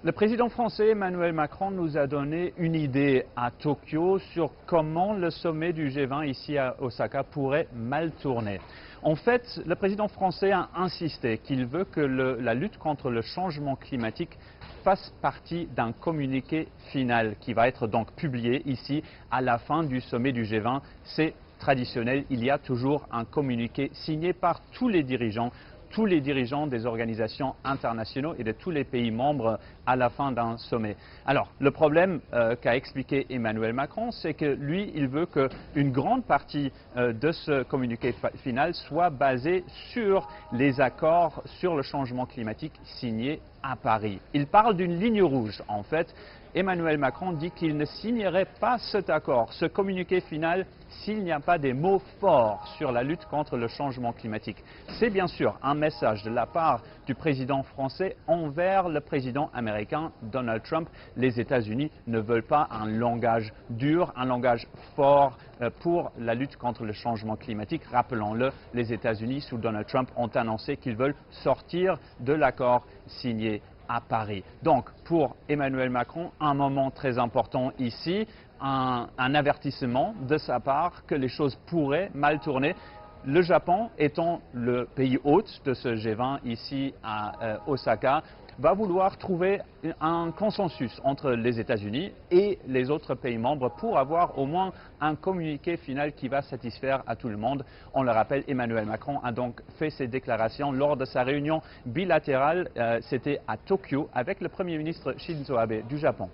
Le président français Emmanuel Macron nous a donné une idée à Tokyo sur comment le sommet du G20 ici à Osaka pourrait mal tourner. En fait, le président français a insisté qu'il veut que la lutte contre le changement climatique fasse partie d'un communiqué final qui va être donc publié ici à la fin du sommet du G20. C'est traditionnel, il y a toujours un communiqué signé par tous les dirigeants des organisations internationales et de tous les pays membres à la fin d'un sommet. Alors, le problème qu'a expliqué Emmanuel Macron, c'est que lui, il veut qu'une grande partie de ce communiqué final soit basée sur les accords sur le changement climatique signés à Paris. Il parle d'une ligne rouge, en fait. Emmanuel Macron dit qu'il ne signerait pas cet accord, ce communiqué final, s'il n'y a pas des mots forts sur la lutte contre le changement climatique. C'est bien sûr un message de la part du président français envers le président américain Donald Trump. Les États-Unis ne veulent pas un langage dur, un langage fort pour la lutte contre le changement climatique. Rappelons-le, les États-Unis, sous Donald Trump, ont annoncé qu'ils veulent sortir de l'accord signé à Paris. Donc, pour Emmanuel Macron, un moment très important ici, un avertissement de sa part que les choses pourraient mal tourner. Le Japon, étant le pays hôte de ce G20 ici à Osaka, va vouloir trouver un consensus entre les États-Unis et les autres pays membres pour avoir au moins un communiqué final qui va satisfaire à tout le monde. On le rappelle, Emmanuel Macron a donc fait ses déclarations lors de sa réunion bilatérale, c'était à Tokyo, avec le Premier ministre Shinzo Abe du Japon.